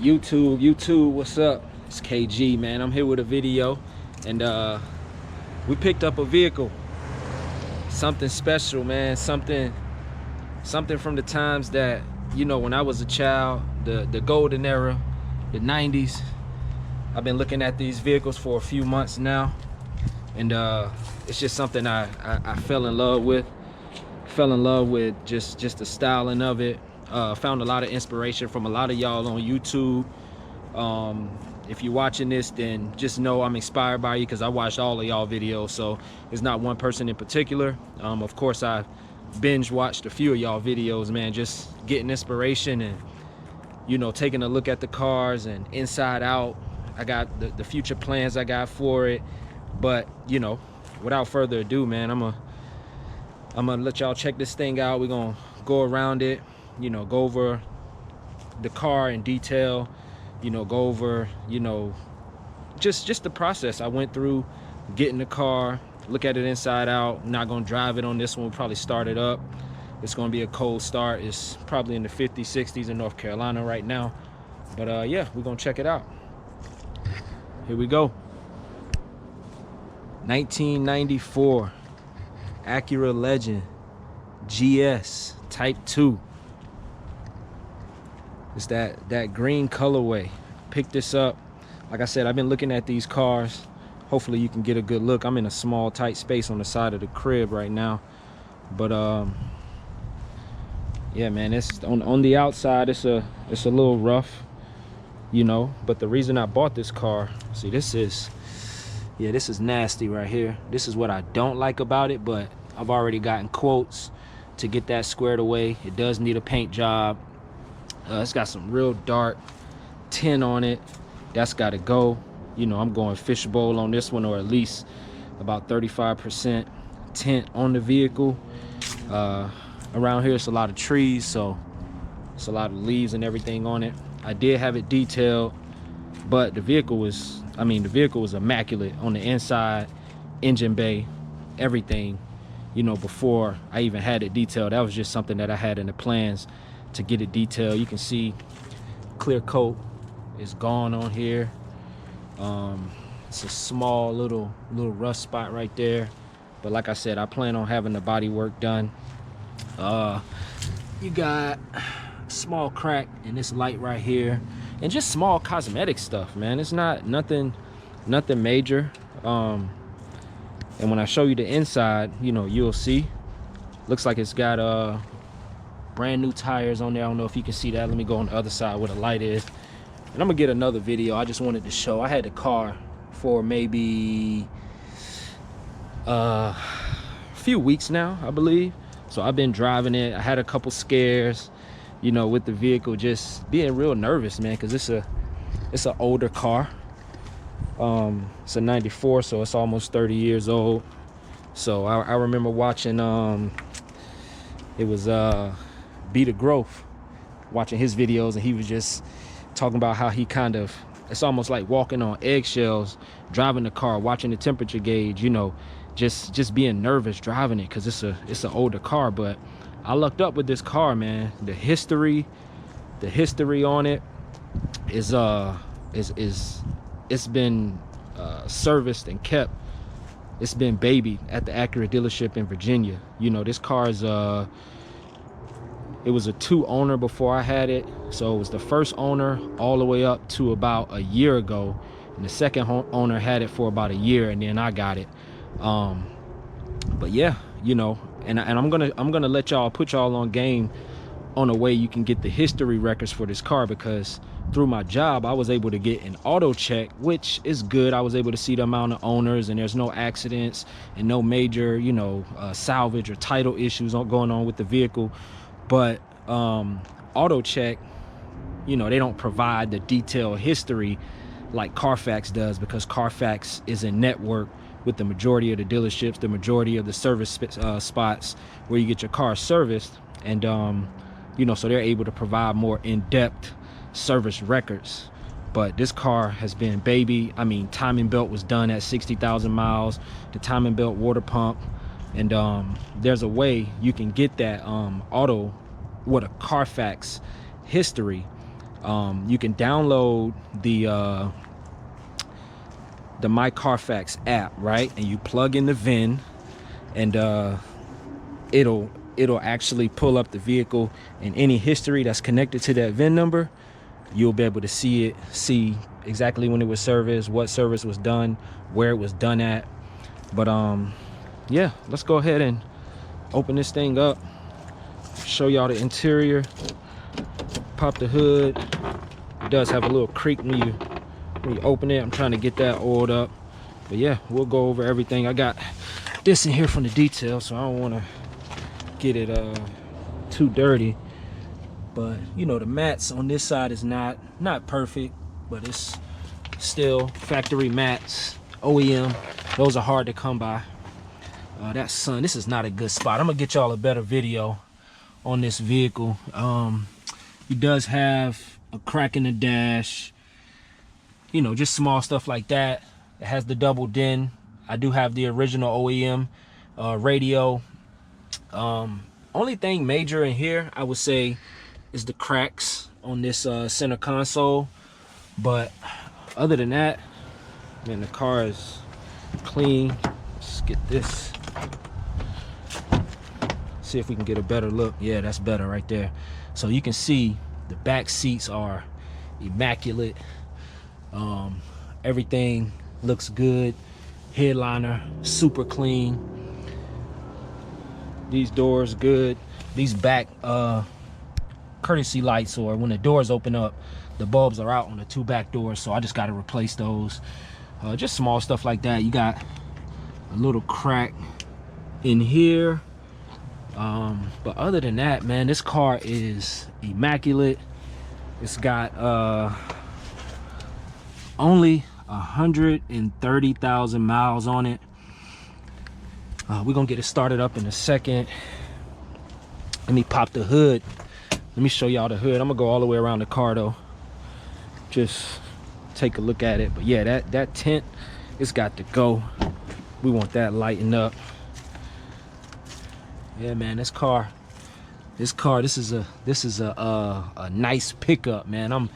YouTube, what's up? It's KG, man. I'm here with a video, and we picked up a vehicle. Something special, man. Something from the times that, you know, when I was a child, the golden era, the 90s. I've been looking at these vehicles for a few months now, and it's just something I fell in love with. Fell in love with just the styling of it. Found a lot of inspiration from a lot of y'all on YouTube. If you're watching this, then just know I'm inspired by you, because I watched all of y'all videos. So it's not one person in particular. Of course, I binge watched a few of y'all videos, man, just getting inspiration and, you know, taking a look at the cars and inside out. I got the future plans I got for it. But, you know, without further ado, man, I'm gonna let y'all check this thing out. We're gonna go around it, you know, go over the car in detail, you know, go over, you know, just the process I went through getting the car, look at it inside out. I'm not gonna drive it on this one. We'll probably start it up. It's gonna be a cold start. It's probably in the 50s, 60s in North Carolina right now. But yeah, we're gonna check it out. Here we go. 1994 Acura Legend GS Type 2. It's that green colorway. Picked this up. Like I said, I've been looking at these cars. Hopefully you can get a good look. I'm in a small tight space on the side of the crib right now, but yeah, man, it's on the outside. It's a little rough, you know, but the reason I bought this car, see, this is nasty right here. This is what I don't like about it, but I've already gotten quotes to get that squared away. It does need a paint job. It's got some real dark tint on it. That's got to go. You know, I'm going fishbowl on this one, or at least about 35% tint on the vehicle. Around here, it's a lot of trees, so it's a lot of leaves and everything on it. I did have it detailed, but the vehicle was immaculate on the inside, engine bay, everything, you know, before I even had it detailed. That was just something that I had in the plans to get it detailed. You can see clear coat is gone on here. It's a small little rust spot right there, but like I said, I plan on having the body work done. You got a small crack in this light right here, and just small cosmetic stuff, man. It's not nothing major. And when I show you the inside, you know, you'll see. Looks like it's got brand new tires on there. I don't know if you can see that. Let me go on the other side where the light is, and I'm gonna get another video. I just wanted to show. I had the car for maybe a few weeks now, I believe. So I've been driving it. I had a couple scares, you know, with the vehicle, just being real nervous, man, because it's an older car. It's a 94, so it's almost 30 years old. So I remember watching it was Be the Growth, watching his videos, and he was just talking about how he kind of, it's almost like walking on eggshells driving the car, watching the temperature gauge, you know, just being nervous driving it, because it's an older car. But I lucked up with this car, man. The history on it is it's been serviced and kept. It's been babied at the Acura dealership in Virginia. You know, this car is it was a 2 owner before I had it. So it was the first owner all the way up to about a year ago, and the second owner had it for about a year, and then I got it. But yeah, you know, and I'm gonna let y'all, put y'all on game on a way you can get the history records for this car, because through my job I was able to get an auto check, which is good. I was able to see the amount of owners, and there's no accidents and no major, you know, salvage or title issues going on with the vehicle. But auto check, you know, they don't provide the detailed history like Carfax does, because Carfax is a network with the majority of the dealerships, the majority of the service spots where you get your car serviced. And you know, so they're able to provide more in-depth service records. But this car has been baby. I mean, timing belt was done at 60,000 miles, the timing belt, water pump, and there's a way you can get that auto, what a Carfax history, You can download the My Carfax app, right? And you plug in the VIN, and it'll actually pull up the vehicle, and any history that's connected to that VIN number, you'll be able to see exactly when it was serviced, what service was done, where it was done at. But yeah, let's go ahead and open this thing up, show y'all the interior, pop the hood. It does have a little creak when you open it. I'm trying to get that oiled up, but yeah, we'll go over everything. I got this in here from the detail, so I don't want to get it too dirty. But you know, the mats on this side is not perfect, but it's still factory mats, OEM. Those are hard to come by. That sun, this is not a good spot. I'm gonna get y'all a better video on this vehicle. It does have a crack in the dash, you know, just small stuff like that. It has the double din. I do have the original OEM radio. Only thing major in here, I would say, is the cracks on this center console. But other than that, man, the car is clean. Let's get this, see if we can get a better look. Yeah, that's better right there. So you can see the back seats are immaculate. Everything looks good. Headliner super clean. These doors good. These back courtesy lights, or when the doors open up, the bulbs are out on the two back doors, so I just got to replace those. Just small stuff like that. You got a little crack in here, but other than that, man, this car is immaculate. It's got only 130,000 miles on it. We're gonna get it started up in a second. Let me pop the hood. Let me show y'all the hood. I'm gonna go all the way around the car though, just take a look at it. But yeah, that tint, it's got to go. We want that lighting up. Yeah, man, this is a nice pickup, man.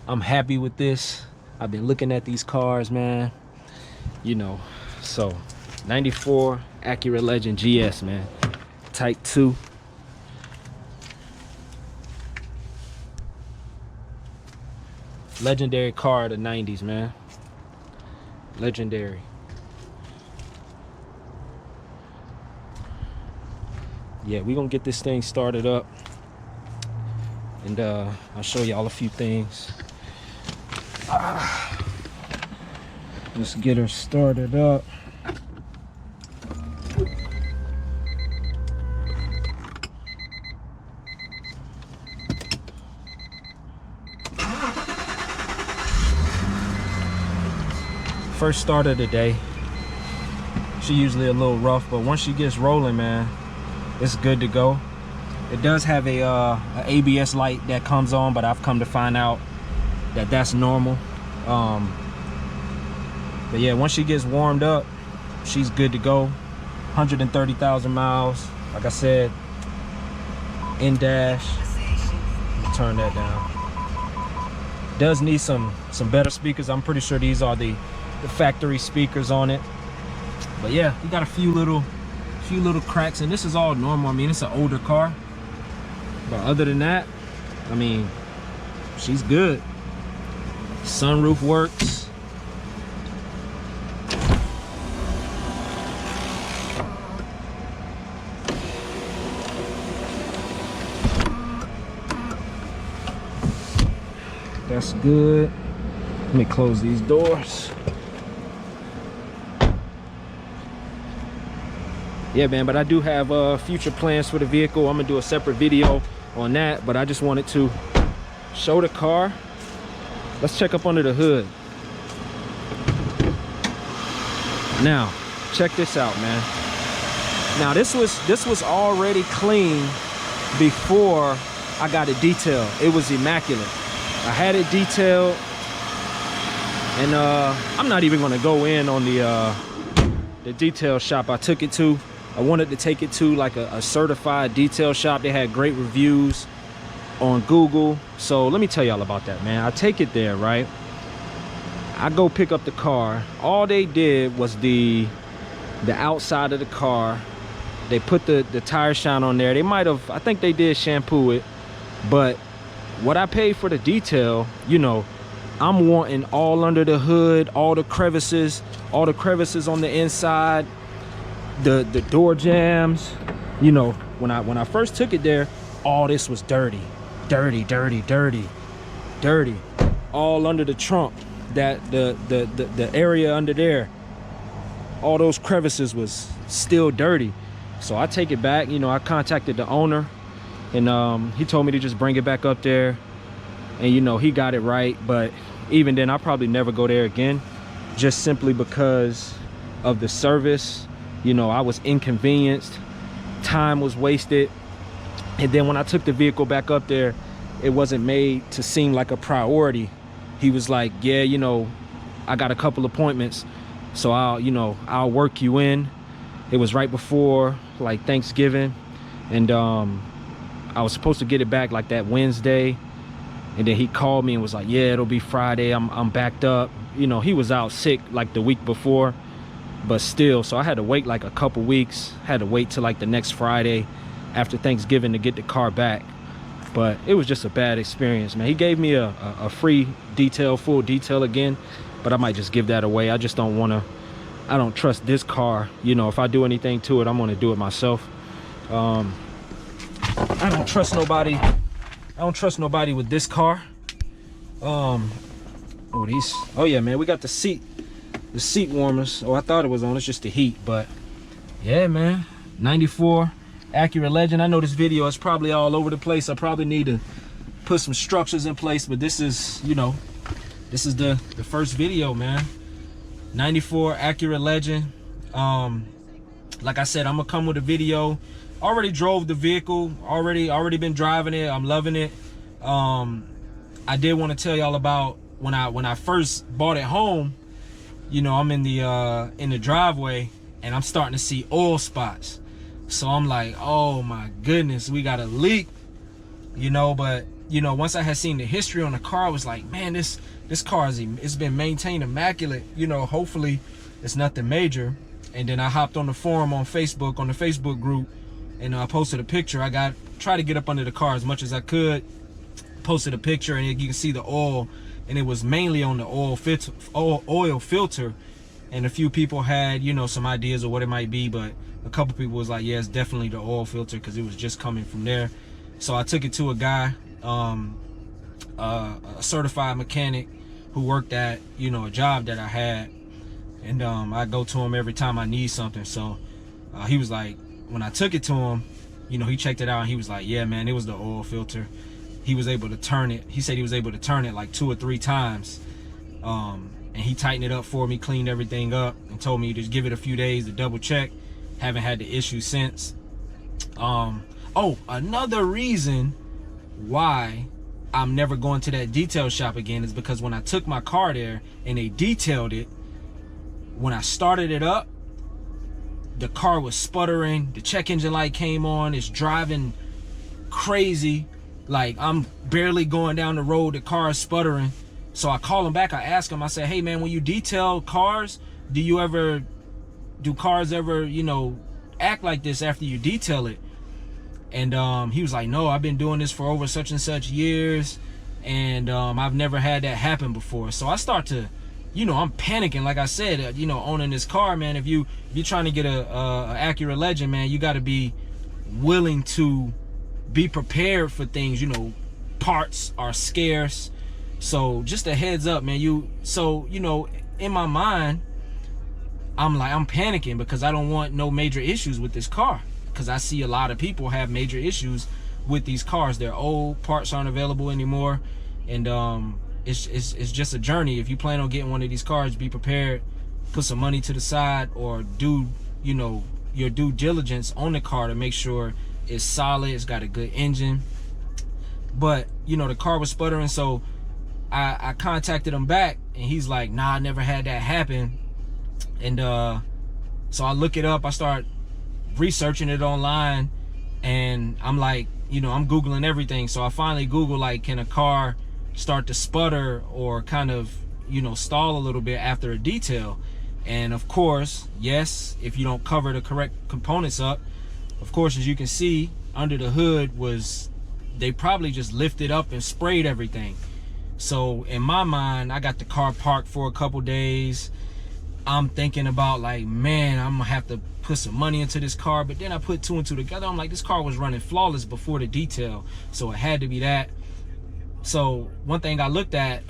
I'm happy with this. I've been looking at these cars, man, you know. So 94 Acura Legend GS, man, Type 2. Legendary car of the 90s, man. Legendary. Yeah, we're gonna get this thing started up, and I'll show y'all a few things. Let's get her started up. First start of the day. She usually a little rough, but once she gets rolling, man, it's good to go. It does have a ABS light that comes on, but I've come to find out that that's normal. But yeah, once she gets warmed up, she's good to go. 130,000 miles. Like I said, in dash. Turn that down. Does need some better speakers. I'm pretty sure these are the factory speakers on it. But yeah, you got a few little cracks, and this is all normal. I mean, it's an older car, but other than that, I mean, she's good. Sunroof works. That's good. Let me close these doors. Yeah, man, but I do have future plans for the vehicle. I'm gonna do a separate video on that, but I just wanted to show the car. Let's check up under the hood. Now, check this out, man. Now, this was already clean before I got it detailed. It was immaculate. I had it detailed, and I'm not even gonna go in on the detail shop I took it to. I wanted to take it to like a certified detail shop. They had great reviews. on Google. So let me tell y'all about that, man. I take it there, right? I go pick up the car. All they did was the outside of the car. They put the tire shine on there. They might have, I think they did shampoo it, but what I paid for the detail, you know, I'm wanting all under the hood, all the crevices on the inside, the door jams. You know, when I first took it there, all this was dirty, all under the trunk. That the area under there, all those crevices was still dirty. So I take it back. You know, I contacted the owner, and he told me to just bring it back up there, and you know, he got it right. But even then, I'll probably never go there again, just simply because of the service. You know, I was inconvenienced, time was wasted, and then when I took the vehicle back up there, it wasn't made to seem like a priority. He was like, yeah, you know, I got a couple appointments, so I'll work you in. It was right before like Thanksgiving, and I was supposed to get it back like that Wednesday, and then he called me and was like, yeah, it'll be Friday. I'm backed up. You know, he was out sick like the week before, but still, so I had to wait like a couple weeks. Had to wait till like the next Friday after Thanksgiving to get the car back. But it was just a bad experience, man. He gave me a free detail, full detail again, but I might just give that away. I just don't want to. I don't trust this car. You know, if I do anything to it, I'm going to do it myself. I don't trust nobody. I don't trust nobody with this car. Oh, yeah, man, we got the seat warmers. Oh, I thought it was on. It's just the heat. But yeah, man, 94 Acura Legend. I know this video is probably all over the place. I probably need to put some structures in place, but this is, you know, this is the first video, man. 94 Acura Legend. Like I said, I'm gonna come with a video. Already drove the vehicle, already been driving it. I'm loving it. I did want to tell y'all about when I first bought it home. You know, I'm in the driveway and I'm starting to see oil spots. So I'm like, oh my goodness, we got a leak, you know. But you know, once I had seen the history on the car, I was like, man, this car it's been maintained immaculate. You know, hopefully it's nothing major. And then I hopped on the forum on Facebook, on the Facebook group, and I posted a picture. I tried to get up under the car as much as I could. Posted a picture, and you can see the oil, and it was mainly on the oil filter. And a few people had, you know, some ideas of what it might be, but a couple people was like, yeah, it's definitely the oil filter, because it was just coming from there. So I took it to a guy, a certified mechanic who worked at, you know, a job that I had, and I go to him every time I need something. So he was like, when I took it to him, you know, he checked it out, and he was like, yeah, man, it was the oil filter. He was able to turn it. He said he was able to turn it like 2 or 3 times. And he tightened it up for me, cleaned everything up, and told me to just give it a few days to double check. Haven't had the issue since. Oh, another reason why I'm never going to that detail shop again is because when I took my car there and they detailed it, when I started it up, the car was sputtering. The check engine light came on. It's driving crazy. Like, I'm barely going down the road. The car is sputtering. So I call him back. I ask him, I said, hey man, when you detail cars, do cars ever, you know, act like this after you detail it? And he was like, no, I've been doing this for over such and such years, and I've never had that happen before. So I start to, you know, I'm panicking. Like I said, you know, owning this car, man, if you're trying to get a Acura Legend, man, you got to be willing to be prepared for things. You know, parts are scarce. So just a heads up, man. You know, in my mind, I'm panicking because I don't want no major issues with this car, because I see a lot of people have major issues with these cars. They're old, parts aren't available anymore, and it's just a journey. If you plan on getting one of these cars, be prepared, put some money to the side, or do, you know, your due diligence on the car to make sure it's solid, it's got a good engine. But you know, the car was sputtering, so I contacted him back, and he's like, nah, I never had that happen. And so I look it up, I start researching it online, And I'm like, you know, I'm Googling everything. So I finally Googled, like, can a car start to sputter or kind of, you know, stall a little bit after a detail? And of course, yes, if you don't cover the correct components up, of course, as you can see, under the hood they probably just lifted up and sprayed everything. So in my mind, I got the car parked for a couple days. I'm thinking about, like, man, I'm gonna have to put some money into this car. But then I put two and two together. I'm like, this car was running flawless before the detail, so it had to be that. So one thing I looked at,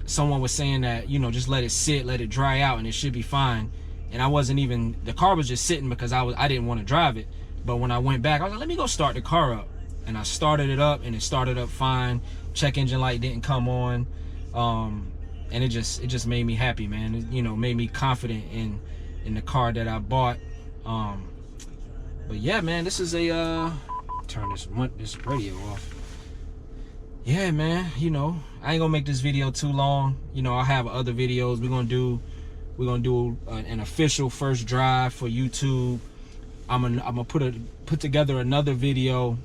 someone was saying that, you know, just let it sit, let it dry out, and it should be fine. And I wasn't even, the car was just sitting because I didn't want to drive it. But when I went back, I was like, let me go start the car up. And I started it up, and it started up fine. Check engine light didn't come on. And it just made me happy, man. It, you know, made me confident in the car that I bought. But yeah, man, this is a turn this radio off. Yeah, man, you know, I ain't gonna make this video too long. You know, I'll have other videos. We're gonna do an official first drive for YouTube. I'm gonna put together another video,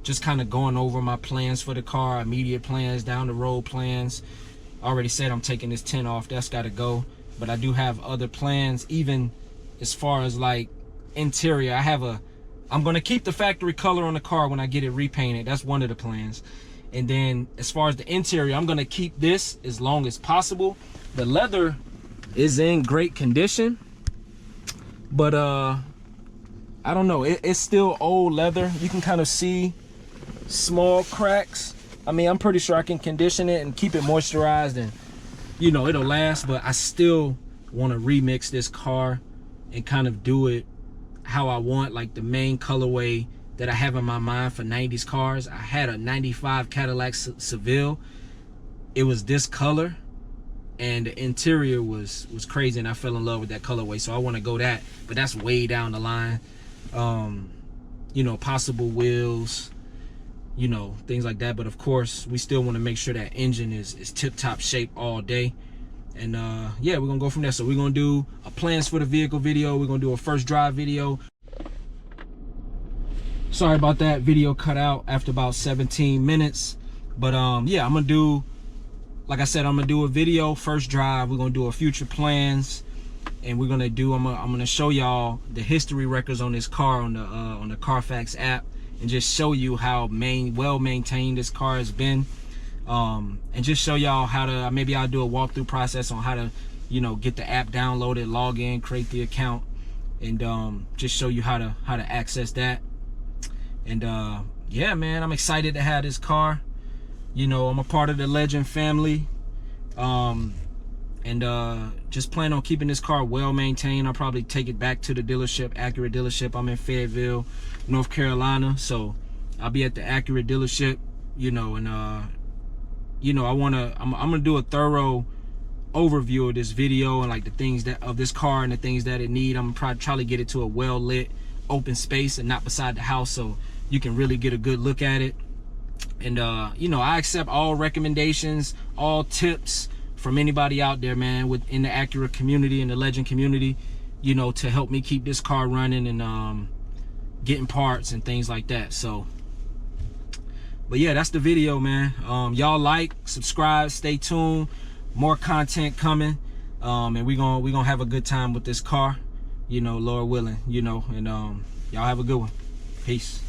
just kind of going over my plans for the car, immediate plans, down the road plans. I already said I'm taking this tint off, that's got to go. But I do have other plans, even as far as like interior. I'm gonna keep the factory color on the car when I get it repainted. That's one of the plans. And then as far as the interior, I'm gonna keep this as long as possible. The leather is in great condition, but I don't know, it's still old leather. You can kind of see small cracks. I mean, I'm pretty sure I can condition it and keep it moisturized, and you know, it'll last. But I still want to remix this car and kind of do it how I want, like the main colorway that I have in my mind for 90s cars. I had a 95 Cadillac Seville. It was this color, and the interior was crazy, and I fell in love with that colorway. So I want to go that, but that's way down the line. You know, possible wheels, you know, things like that. But of course, we still want to make sure that engine is tip-top shape all day. And yeah, we're gonna go from there. So we're gonna do a plans for the vehicle video. We're gonna do a first drive video. Sorry about that, video cut out after about 17 minutes. But yeah, I'm gonna do, like I said, I'm gonna do a video first drive. We're gonna do a future plans, and we're gonna do, I'm gonna show y'all the history records on this car on the Carfax app, and just show you how well maintained this car has been. And just show y'all how to, maybe I'll do a walkthrough process on how to, you know, get the app downloaded, log in, create the account, and just show you how to access that. And yeah, man, I'm excited to have this car. You know, I'm a part of the Legend family, and just plan on keeping this car well maintained. I'll probably take it back to the dealership, Acura dealership. I'm in Fayetteville, North Carolina, so I'll be at the Acura dealership, you know. And you know, I'm gonna do a thorough overview of this video and like the things that of this car and the things that it need. I'm gonna try to get it to a well lit open space and not beside the house, so you can really get a good look at it. And you know, I accept all recommendations, all tips from anybody out there, man, within the Acura community and the Legend community, you know, to help me keep this car running and getting parts and things like that. So but yeah, that's the video, man. Y'all like, subscribe, stay tuned, more content coming, and we gonna have a good time with this car, you know, Lord willing, you know. And y'all have a good one. Peace.